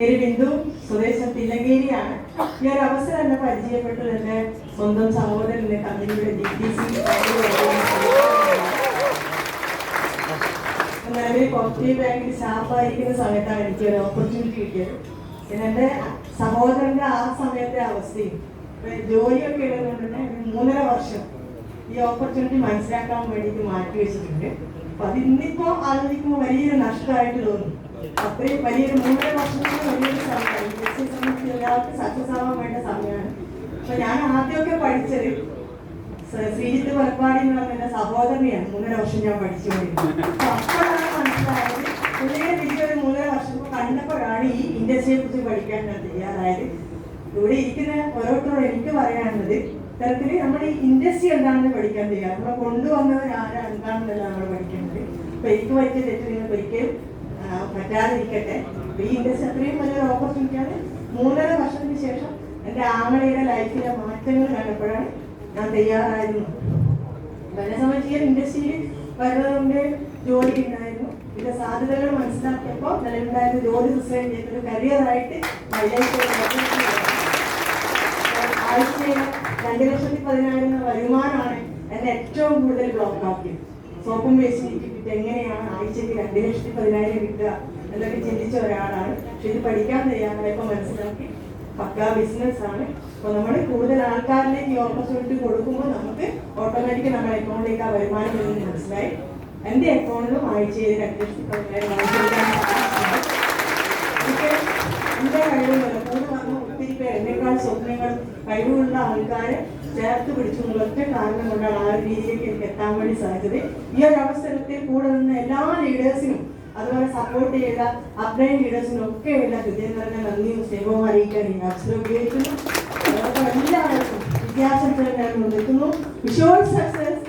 ബിന്ദു സ്വദേശം തില്ലങ്കേരിയാണ്. ഈ ഒരു അവസരം എന്നെ പരിചയപ്പെട്ടത് എന്റെ സ്വന്തം സഹോദരന്റെ കമ്പനിയുടെ നിലവിൽ കോപ്പറേറ്റീവ് ബാങ്കിൽ സ്റ്റാഫായിരിക്കുന്ന സമയത്താണ് എനിക്ക് ഒരു ഓപ്പർച്യൂണിറ്റി കിട്ടിയത്. പിന്നെ എൻ്റെ സഹോദരന്റെ ആ സമയത്തെ അവസ്ഥയും ജോലിയൊക്കെ ഉള്ളതുകൊണ്ട് തന്നെ 3.5 വർഷം ഈ ഓപ്പർച്യൂണിറ്റി മനസ്സിലാക്കാൻ വേണ്ടിയിട്ട് മാറ്റി വെച്ചിട്ടുണ്ട്. അപ്പൊ അത് ഇന്നിപ്പോ ആലോചിക്കുമ്പോൾ വലിയൊരു നഷ്ടമായിട്ട് തോന്നും. അത്രയും വലിയൊരു 3.5 വർഷത്തിന് വലിയൊരു സമയമാണ്. എല്ലാവർക്കും സക്സസ് ആവാൻ വേണ്ട സമയമാണ്. അപ്പൊ ഞാൻ ആദ്യമൊക്കെ പഠിച്ചത് ശ്രീജിത്ത് വലപ്പാടി എന്ന് പറഞ്ഞ എന്റെ സഹോദരനെയാണ് 3.5 വർഷം ഞാൻ പഠിച്ചുകൊണ്ടിരുന്നത്. അപ്പൊ അപ്പോഴാണ് മനസ്സിലായത് പുള്ളിയെ വലിയൊരു 3.5 വർഷം കണ്ടപ്പോഴാണ് ഈ ഇൻഡസ്ട്രിയെ കുറിച്ച് പഠിക്കാൻ ഞാൻ തയ്യാറായത്. ഇവിടെ ഇരിക്കുന്ന ഓരോരുത്തരോട് എനിക്ക് പറയാനുള്ളത് തരത്തില് നമ്മൾ ഈ ഇൻഡസ്ട്രി എന്താണെന്ന് പഠിക്കാൻ തയ്യാറ്. നമ്മളെ കൊണ്ടുവന്നവർ ആരാണ് എന്താണെന്നല്ല നമ്മൾ പഠിക്കേണ്ടത്. അപ്പൊ എനിക്ക് പറ്റിയ തെറ്റ് നിങ്ങൾ ഒരിക്കലും പറ്റാതിരിക്കട്ടെ. ഈ ഇൻഡസ്ട്രി അത്രയും വലിയൊരു ഓപ്പർച്യൂണിറ്റിയാണ്. 3.5 വർഷത്തിന് ശേഷം എൻ്റെ ആങ്ങളയുടെ ലൈഫിലെ മാറ്റങ്ങൾ കണ്ടപ്പോഴാണ് ഞാൻ തയ്യാറായിരുന്നു. എന്നെ സംബന്ധിച്ച് ഈ ഇൻഡസ്ട്രിയിൽ വരുന്നതുകൊണ്ട് ജോലി ഉണ്ടായിരുന്നു. ഇതിന്റെ സാധ്യതകൾ മനസ്സിലാക്കിയപ്പോൾ നിലവിലുണ്ടായിരുന്ന ജോലി റിസൈൻ ചെയ്തൊരു കരിയറായിട്ട് ആഴ്ചയിൽ 2,10,000 വരുമാനമാണ് എന്നെ ഏറ്റവും കൂടുതൽ ബ്ലോക്ക് ആക്കിയത്. സോപ്പും വേസ്റ്റും കിട്ടിയിട്ട് എങ്ങനെയാണ് ആഴ്ചയ്ക്ക് 2,10,000 കിട്ടുക എന്നൊക്കെ ചിന്തിച്ച ഒരാളാണ്. പക്ഷെ ഇത് പഠിക്കാൻ തയ്യാറായപ്പോൾ മനസ്സിലാക്കി പക്കാ ബിസിനസ് ആണ്. അപ്പോൾ നമ്മൾ കൂടുതൽ ആൾക്കാരിലേക്ക് ഈ ഓപ്പർച്യൂണിറ്റി കൊടുക്കുമ്പോൾ നമുക്ക് ഓട്ടോമാറ്റിക്കലി നമ്മുടെ അക്കൗണ്ടിലേക്ക് ആ വരുമാനം വരുന്നത് മനസ്സിലായി. എൻ്റെ അക്കൗണ്ടിലും ആഴ്ചയിൽ 2,10,000 എൻ്റെ കഴിവുകൾ കൂടെ വന്ന ഒത്തിരി പേർ എന്നേക്കാൾ സ്വപ്നങ്ങൾ കഴിവുള്ള ആൾക്കാരെ ചേർത്ത് പിടിച്ചു ഒറ്റ കാരണം കൊണ്ടാണ് ആ ഒരു രീതിയിലേക്ക് എനിക്ക് എത്താൻ വേണ്ടി സാധിച്ചത്. ഈ ഒരു അവസരത്തിൽ കൂടെ നിന്ന് എല്ലാ ലീഡേഴ്സിനും അതുപോലെ സപ്പോർട്ട് ചെയ്ത അപ്ലൈൻ ലീഡേഴ്സിനും ഒക്കെ എല്ലാ ഹൃദയം നിറഞ്ഞ നന്ദിയും സ്നേഹവും അറിയിക്കാൻ ഈ അവസരം ഉപയോഗിക്കുന്നു. എല്ലാവർക്കും വിദ്യാഭ്യാസത്തിൽ ഞാൻ നിർമ്മിക്കുന്നു. Visual success.